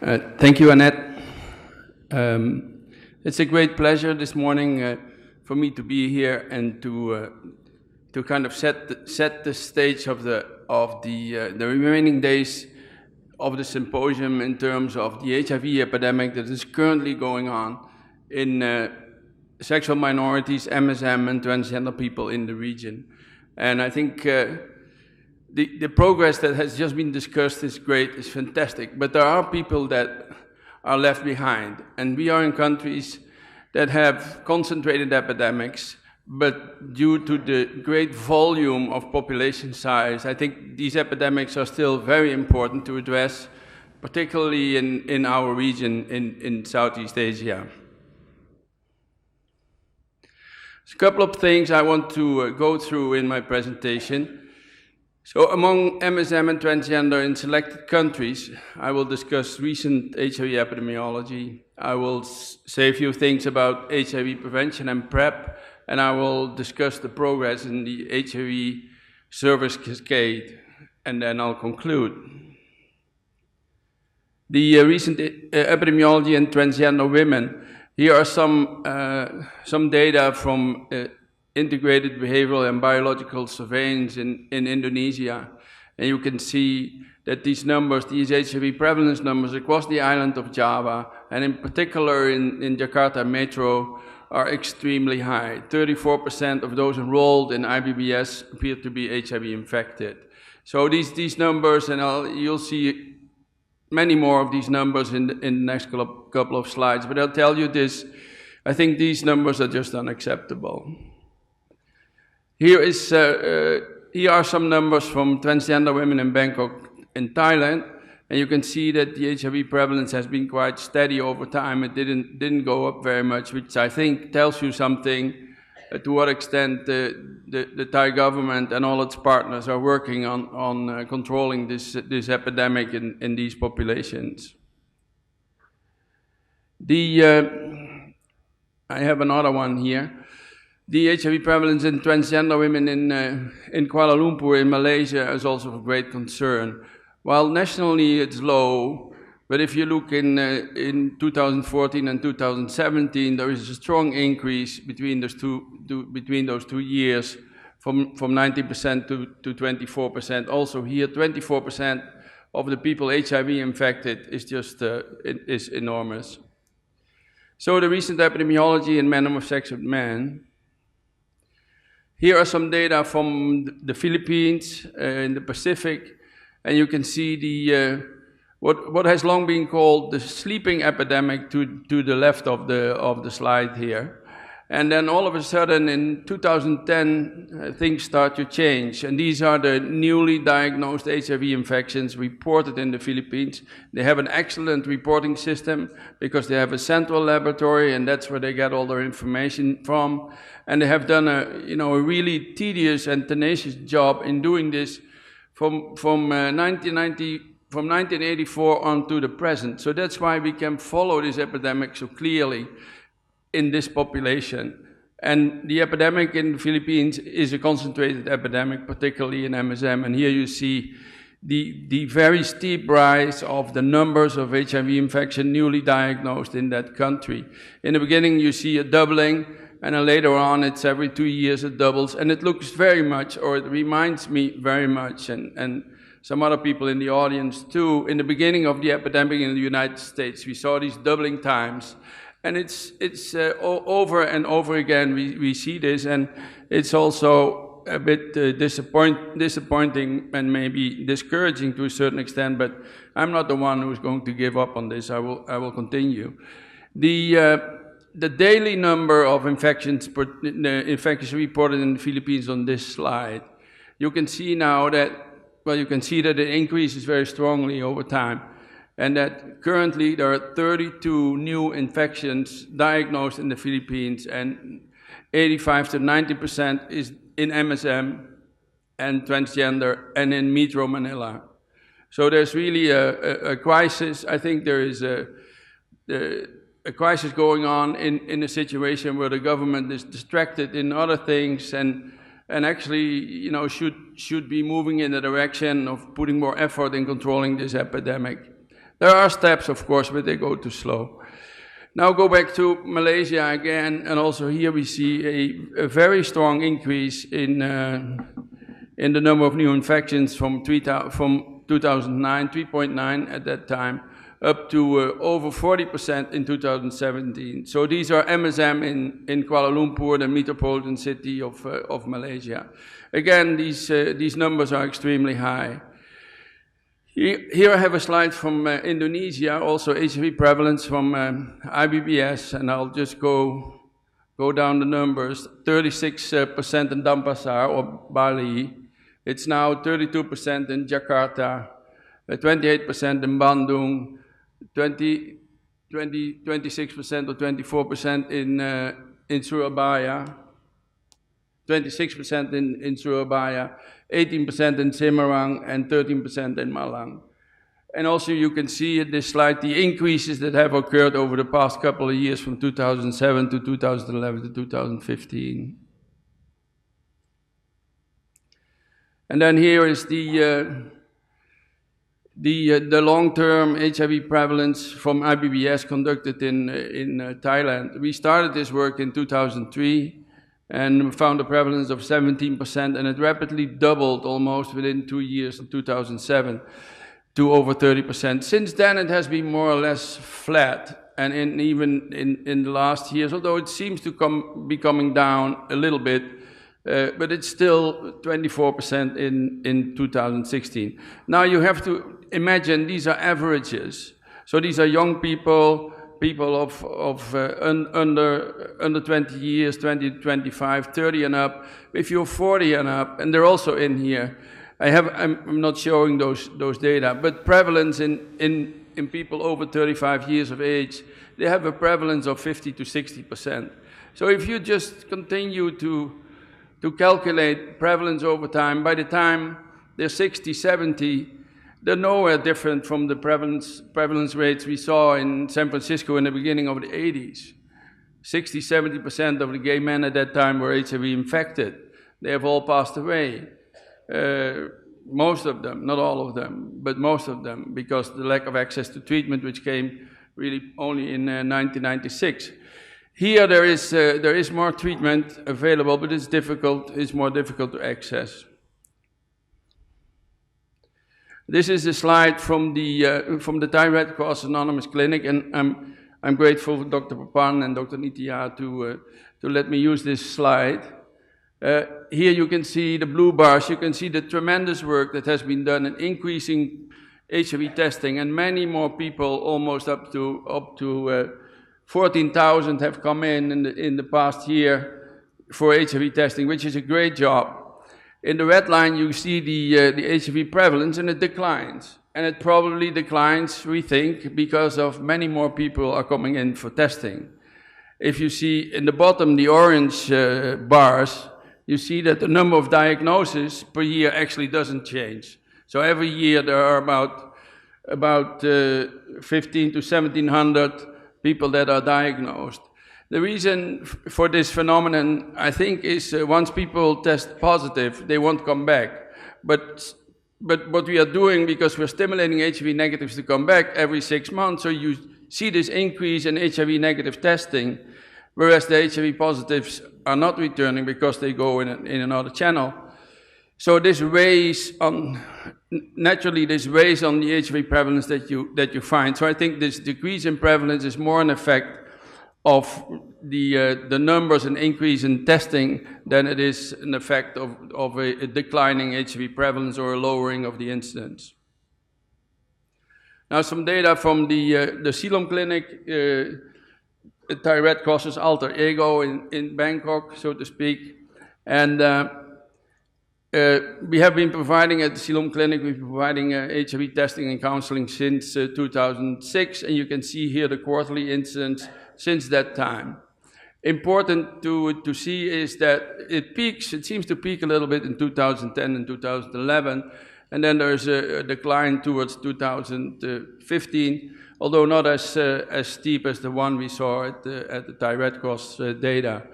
Thank you, Annette. It's a great pleasure this morning for me to be here and to kind of set the stage of the remaining days of the symposium in terms of the HIV epidemic that is currently going on in sexual minorities, MSM, and transgender people in the region. And I think the progress that has just been discussed is great, is fantastic, but there are people that are left behind. And we are in countries that have concentrated epidemics, but due to the great volume of population size, I think these epidemics are still very important to address, particularly in our region in Southeast Asia. There's a couple of things I want to go through in my presentation. So among MSM and transgender in selected countries, I will discuss recent HIV epidemiology. I will say a few things about HIV prevention and PrEP, and I will discuss the progress in the HIV service cascade, and then I'll conclude. The recent epidemiology in transgender women. Here are some data from integrated behavioral and biological surveillance in Indonesia. And you can see that these numbers, these HIV prevalence numbers across the island of Java, and in particular in Jakarta Metro, are extremely high. 34% of those enrolled in IBBS appear to be HIV infected. So these numbers, and you'll see many more of these numbers in the next couple of slides, but I'll tell you this, I think these numbers are just unacceptable. Here are some numbers from transgender women in Bangkok in Thailand, and you can see that the HIV prevalence has been quite steady over time. It didn't go up very much, which I think tells you something to what extent the Thai government and all its partners are working on controlling this epidemic in these populations. I have another one here. The HIV prevalence in transgender women in Kuala Lumpur in Malaysia is also of great concern. While nationally it's low, but if you look in 2014 and 2017, there is a strong increase between those two years, from 19% to 24%. Also here, 24% of the people HIV infected is just is enormous. So the recent epidemiology in men of sex with men. Here are some data from the Philippines in the Pacific, and you can see the what has long been called the sleeping epidemic to the left of the slide here. And then all of a sudden in 2010, things start to change. And these are the newly diagnosed HIV infections reported in the Philippines. They have an excellent reporting system because they have a central laboratory, and that's where they get all their information from. And they have done a really tedious and tenacious job in doing this from 1984 on to the present. So that's why we can follow this epidemic so clearly in this population. And the epidemic in the Philippines is a concentrated epidemic, particularly in MSM. And here you see the very steep rise of the numbers of HIV infection newly diagnosed in that country. In the beginning, you see a doubling, and then later on, it's every 2 years it doubles. And it looks very much, or it reminds me very much, and some other people in the audience too. In the beginning of the epidemic in the United States, we saw these doubling times. And it's over and over again we see this, and it's also a bit disappointing and maybe discouraging to a certain extent, but I'm not the one who's going to give up on this. I will continue. The daily number of infections reported in the Philippines on this slide, you can see now that, well, you can see that it increases very strongly over time, and that currently there are 32 new infections diagnosed in the Philippines, and 85 to 90% is in MSM and transgender and in Metro Manila. So there's really a crisis. I think there is a crisis going on in a situation where the government is distracted in other things and actually, should be moving in the direction of putting more effort in controlling this epidemic. There are steps, of course, but they go too slow. Now go back to Malaysia again, and also here we see a very strong increase in the number of new infections from 2009, 3.9 at that time, up to over 40% in 2017. So these are MSM in Kuala Lumpur, the metropolitan city of Malaysia. Again, these numbers are extremely high. Here I have a slide from Indonesia, also HIV prevalence from IBBS, and I'll just go down the numbers. 36% in Denpasar or Bali. It's now 32% in Jakarta, 28% in Bandung, 26% or 24% in Surabaya, 26% in Surabaya, 18% in Semarang, and 13% in Malang. And also you can see in this slide the increases that have occurred over the past couple of years from 2007 to 2011 to 2015. And then here is the long-term HIV prevalence from IBBS conducted in Thailand. We started this work in 2003 and found a prevalence of 17%, and it rapidly doubled almost within 2 years in 2007 to over 30%. Since then it has been more or less flat, and even in the last years, although it seems to be coming down a little bit, but it's still 24% in 2016. Now you have to imagine these are averages. So these are young people of under 20 years, 20 to 25, 30 and up. If you're 40 and up, and they're also in here, I'm not showing those data, but prevalence in people over 35 years of age, they have a prevalence of 50 to 60%. So if you just continue to calculate prevalence over time, by the time they're 60, 70, they're nowhere different from the prevalence rates we saw in San Francisco in the beginning of the 80s. 60, 70% of the gay men at that time were HIV infected. They have all passed away. Most of them, not all of them, but most of them, because the lack of access to treatment, which came really only in 1996. Here there is more treatment available, but it's more difficult to access. This is a slide from the Thai Red Cross Anonymous Clinic, and I'm grateful for Dr. Papan and Dr. Nitya to let me use this slide. Here you can see the blue bars. You can see the tremendous work that has been done in increasing HIV testing, and many more people, almost up to 14,000, have come in the past year for HIV testing, which is a great job. In the red line, you see the HIV prevalence, and it declines. And it probably declines, we think, because of many more people are coming in for testing. If you see in the bottom the orange bars, you see that the number of diagnoses per year actually doesn't change. So every year there are about 15 to 1,700 people that are diagnosed. The reason for this phenomenon, I think, is once people test positive, they won't come back. But what we are doing, because we're stimulating HIV negatives to come back every 6 months, so you see this increase in HIV negative testing, whereas the HIV positives are not returning because they go in another channel. So this weighs on, naturally this weighs on the HIV prevalence that you find. So I think this decrease in prevalence is more an effect of the numbers and increase in testing than it is an effect of a declining HIV prevalence or a lowering of the incidence. Now some data from the Siloam Clinic, Thai Red Cross's alter ego in Bangkok, so to speak. And we have been providing at the Siloam Clinic, we've been providing HIV testing and counseling since 2006, and you can see here the quarterly incidence since that time. Important to see is that it seems to peak a little bit in 2010 and 2011, and then there's a decline towards 2015, although not as steep as the one we saw at the Thai Red Cross data.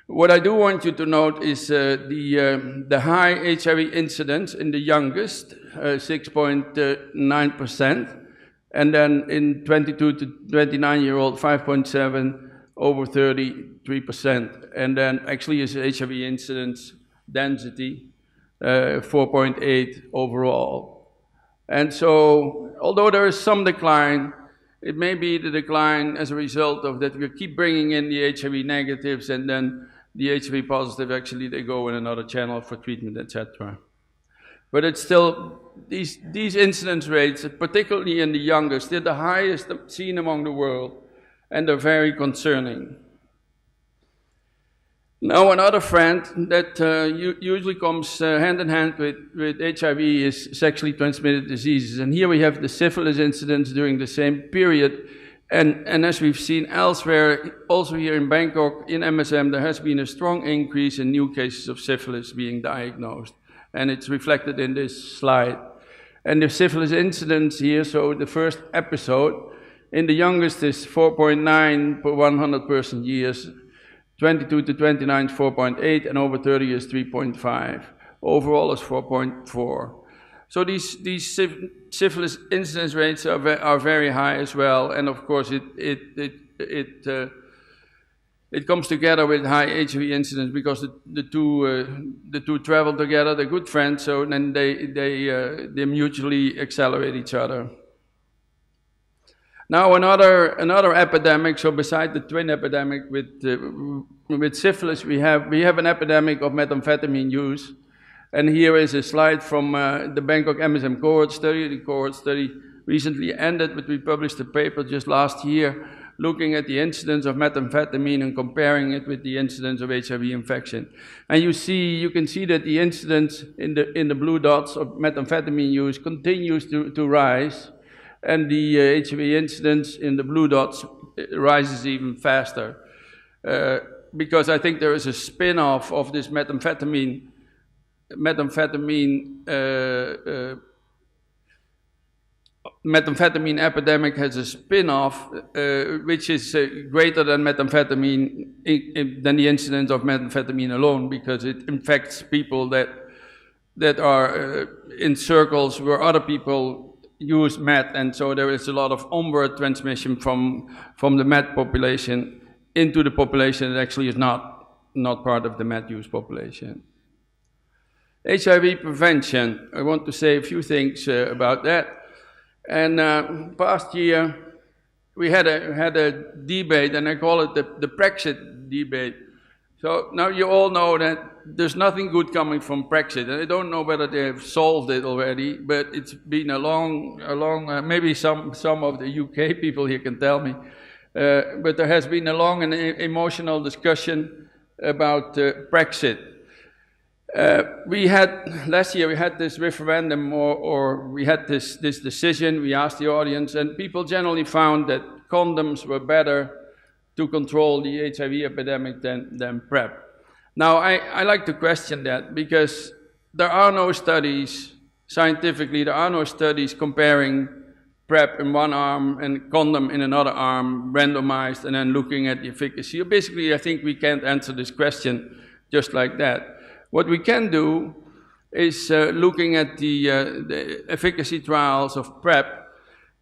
What I do want you to note is the high HIV incidence in the youngest, 6.9%, And then in 22 to 29-year-old, 5.7, over 33%. And then actually is HIV incidence density, 4.8 overall. And so, although there is some decline, it may be the decline as a result of that we keep bringing in the HIV negatives, and then the HIV positive, actually they go in another channel for treatment, etc. But it's still, these incidence rates, particularly in the youngest, they're the highest seen among the world, and they're very concerning. Now, another trend that usually comes hand in hand with HIV is sexually transmitted diseases. And here we have the syphilis incidence during the same period. And as we've seen elsewhere, also here in Bangkok, in MSM, there has been a strong increase in new cases of syphilis being diagnosed. And it's reflected in this slide. And the syphilis incidence here, so the first episode, in the youngest is 4.9 per 100 person years, 22 to 29 is 4.8, and over 30 is 3.5. Overall is 4.4. So these syphilis incidence rates are very high as well, and of course it comes together with high HIV incidence because the two travel together. They're good friends, so then they mutually accelerate each other. Now another epidemic. So beside the twin epidemic with syphilis, we have an epidemic of methamphetamine use. And here is a slide from the Bangkok MSM cohort study. The cohort study recently ended, but we published a paper just last year looking at the incidence of methamphetamine and comparing it with the incidence of HIV infection. And you can see that the incidence in the blue dots of methamphetamine use continues to rise, and the HIV incidence in the blue dots rises even faster. Because I think there is a spin-off of this methamphetamine epidemic has a spin-off which is greater than methamphetamine, than the incidence of methamphetamine alone, because it infects people that are in circles where other people use MET, and so there is a lot of onward transmission from the MET population into the population that actually is not part of the MET use population. HIV prevention, I want to say a few things about that. And past year, we had a debate, and I call it the Brexit debate. So now you all know that there's nothing good coming from Brexit, and I don't know whether they have solved it already, but it's been a long, maybe some of the UK people here can tell me, but there has been a long and emotional discussion about Brexit. Last year we had this referendum, or we had this decision. We asked the audience, and people generally found that condoms were better to control the HIV epidemic than PrEP. Now, I like to question that, because there are no studies, scientifically, there are no studies comparing PrEP in one arm and condom in another arm, randomized, and then looking at the efficacy. Basically, I think we can't answer this question just like that. What we can do is looking at the efficacy trials of PrEP,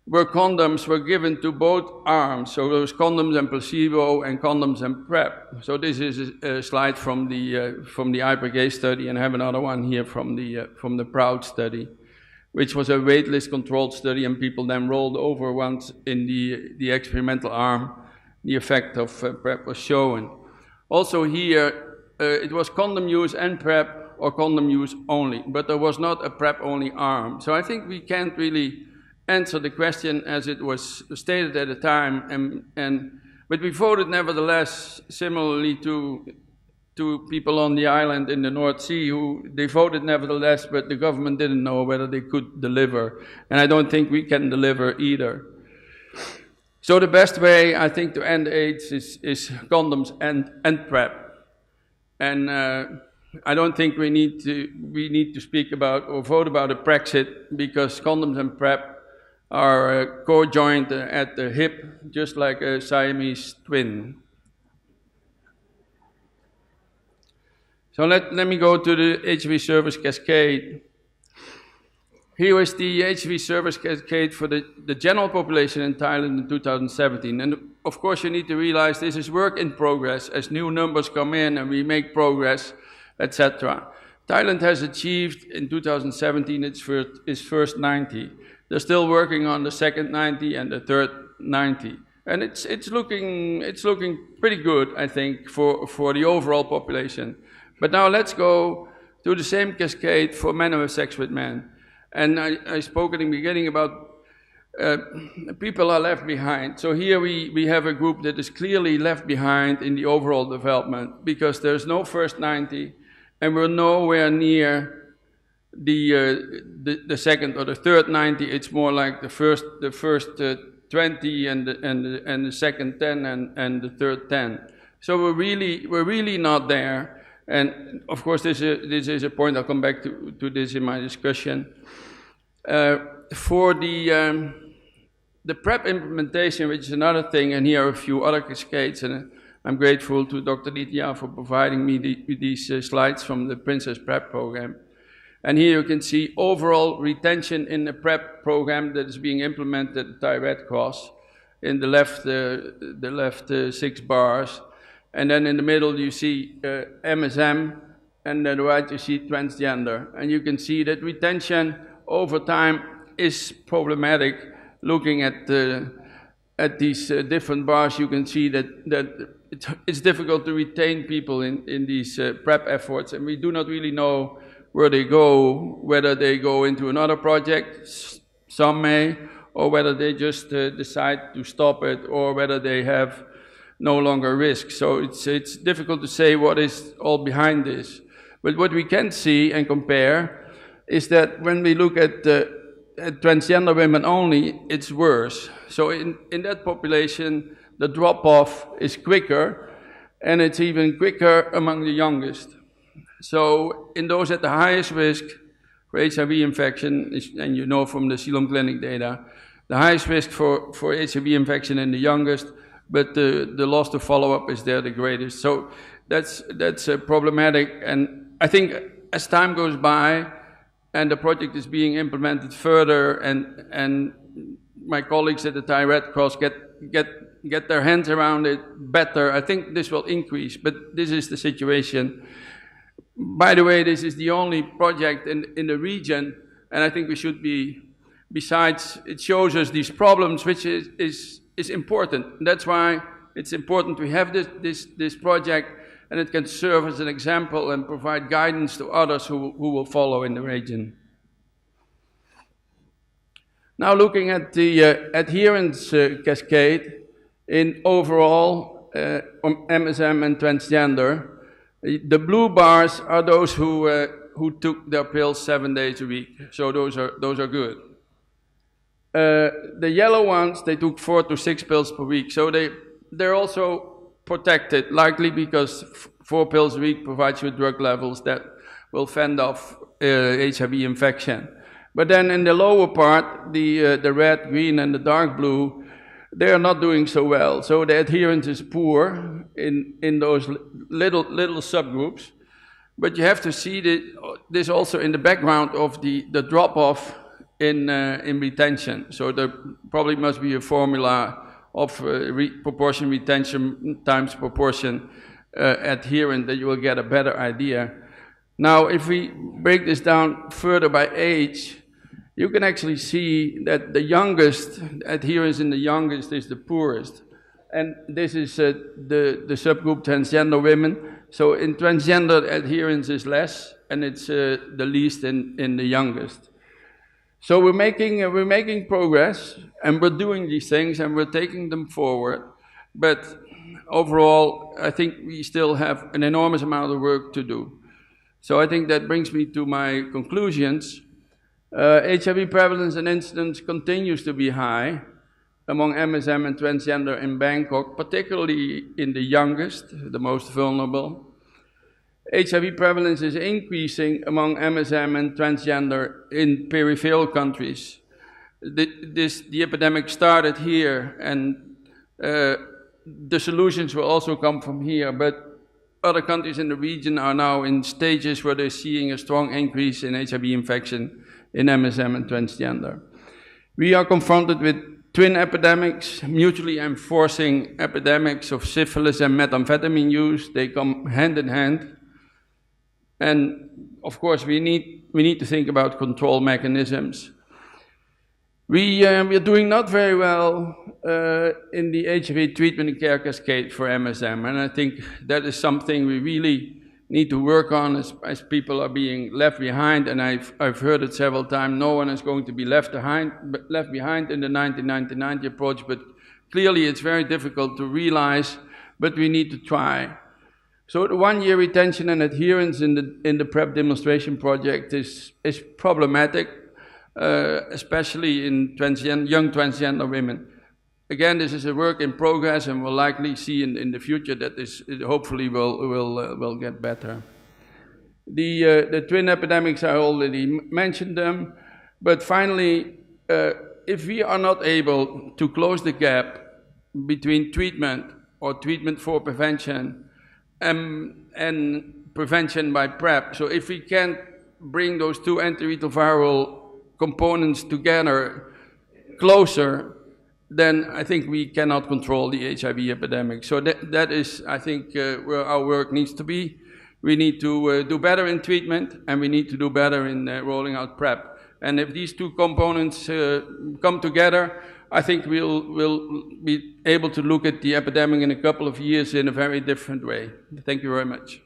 where condoms were given to both arms. So there was condoms and placebo, and condoms and PrEP. So this is a slide from the IPRGA study, and I have another one here from the PROUD study, which was a waitlist controlled study, and people then rolled over once in the experimental arm. The effect of PrEP was shown. Also here, it was condom use and PrEP, or condom use only, but there was not a PrEP-only arm. So I think we can't really answer the question as it was stated at the time, but we voted nevertheless, similarly to people on the island in the North Sea, they voted nevertheless, but the government didn't know whether they could deliver, and I don't think we can deliver either. So the best way, I think, to end AIDS is condoms and PrEP. And I don't think we need to speak about or vote about a Brexit, because condoms and PrEP are co-joined at the hip, just like a Siamese twin. So let me go to the HIV service cascade. Here is the HIV service cascade for the general population in Thailand in 2017. And of course you need to realize this is work in progress as new numbers come in and we make progress, etc. Thailand has achieved in 2017 its first 90. They're still working on the second 90 and the third 90. And it's looking pretty good, I think, for the overall population. But now let's go to the same cascade for men who have sex with men. And I spoke at the beginning about people are left behind. So here we have a group that is clearly left behind in the overall development because there's no first 90 and we're nowhere near the second or the third 90. It's more like the first 20 and the second 10 and the third 10. So we're really not there. And of course, this is a point. I'll come back to this in my discussion. For the PrEP implementation, which is another thing, and here are a few other cascades, and I'm grateful to Dr. Nitya for providing me these slides from the Princess PrEP program. And here you can see overall retention in the PrEP program that is being implemented at the Thai Red Cross. In the left 6 bars. And then in the middle you see MSM, and on the right you see transgender. And you can see that retention over time is problematic. Looking at these different bars, you can see that it's difficult to retain people in these PrEP efforts, and we do not really know where they go, whether they go into another project, some may, or whether they just decide to stop it, or whether they have no longer risk. So it's difficult to say what is all behind this. But what we can see and compare is that when we look at transgender women only, it's worse. So in that population, the drop-off is quicker, and it's even quicker among the youngest. So in those at the highest risk for HIV infection, and you know from the Ceylon Clinic data, the highest risk for HIV infection in the youngest, but the loss to follow-up is there the greatest. So that's problematic, and I think as time goes by and the project is being implemented further, and my colleagues at the Thai Red Cross get their hands around it better, I think this will increase, but this is the situation. By the way, this is the only project in the region, and I think we should be, besides it shows us these problems, which is important. That's why it's important we have this project, and it can serve as an example and provide guidance to others who will follow in the region. Now looking at the adherence cascade in overall MSM and transgender, the blue bars are those who took their pills 7 days a week, so those are good. The yellow ones, they took 4 to 6 pills per week, so they're also protected, likely because 4 pills a week provides you drug levels that will fend off HIV infection. But then in the lower part, the red, green, and the dark blue, they are not doing so well. So the adherence is poor in those little subgroups. But you have to see this also in the background of the drop-off in retention. So there probably must be a formula of proportion retention times proportion adherent that you will get a better idea. Now, if we break this down further by age, you can actually see that the youngest, adherence in the youngest is the poorest. And this is the subgroup transgender women. So in transgender, adherence is less, and it's the least in the youngest. So we're making progress, and we're doing these things, and we're taking them forward. But overall, I think we still have an enormous amount of work to do. So I think that brings me to my conclusions. HIV prevalence and incidence continues to be high among MSM and transgender in Bangkok, particularly in the youngest, the most vulnerable. HIV prevalence is increasing among MSM and transgender in peripheral countries. The epidemic started here, and the solutions will also come from here, but other countries in the region are now in stages where they're seeing a strong increase in HIV infection in MSM and transgender. We are confronted with twin epidemics, mutually enforcing epidemics of syphilis and methamphetamine use. They come hand in hand. And of course, we need to think about control mechanisms. We are doing not very well in the HIV treatment and care cascade for MSM, and I think that is something we really need to work on as people are being left behind, and I've heard it several times, no one is going to be left behind in the 1990 approach, but clearly it's very difficult to realize, but we need to try. So the 1-year retention and adherence in the PrEP demonstration project is problematic, especially in young transgender women. Again, this is a work in progress, and we'll likely see in the future that this hopefully will get better. The twin epidemics, I already mentioned them, but finally, if we are not able to close the gap between treatment or treatment for prevention and prevention by PrEP, so if we can't bring those two antiretroviral components together closer, then I think we cannot control the HIV epidemic. So that is, I think, where our work needs to be. We need to do better in treatment, and we need to do better in rolling out PrEP. And if these two components come together, I think we'll be able to look at the epidemic in a couple of years in a very different way. Thank you very much.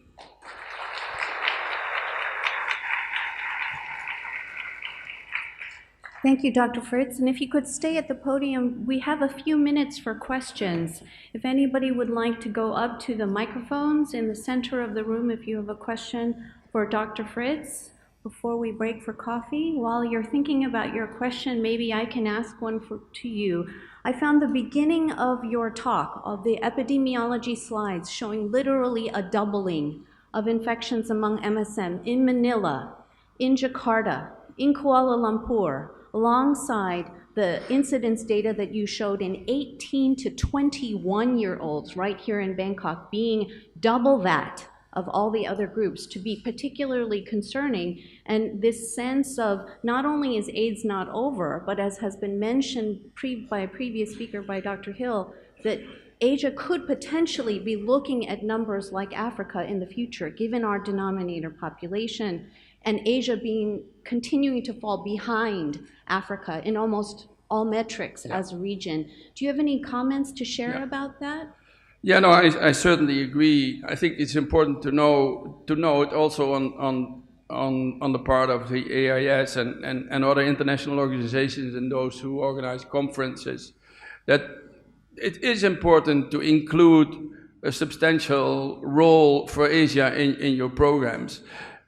Thank you, Dr. Frits. And if you could stay at the podium, we have a few minutes for questions. If anybody would like to go up to the microphones in the center of the room, if you have a question for Dr. Frits, before we break for coffee. While you're thinking about your question, maybe I can ask one to you. I found the beginning of your talk, of the epidemiology slides, showing literally a doubling of infections among MSM in Manila, in Jakarta, in Kuala Lumpur, alongside the incidence data that you showed in 18 to 21-year-olds right here in Bangkok, being double that of all the other groups, to be particularly concerning. And this sense of not only is AIDS not over, but as has been mentioned by a previous speaker, by Dr. Hill, that Asia could potentially be looking at numbers like Africa in the future, given our denominator population, and Asia continuing to fall behind Africa in almost all metrics as a region. Do you have any comments to share about that? Yeah, no, I certainly agree. I think it's important to note also on the part of the AIS and other international organizations and those who organize conferences, that it is important to include a substantial role for Asia in your programs.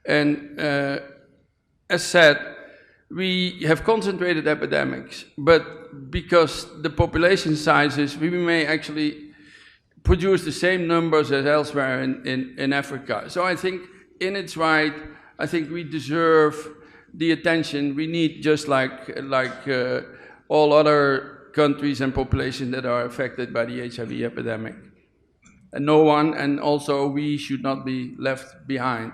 And as said, we have concentrated epidemics, but because the population sizes, we may actually produce the same numbers as elsewhere in Africa. So I think in its right, I think we deserve the attention we need, just like all other countries and populations that are affected by the HIV epidemic. And no one, and also we should not be left behind.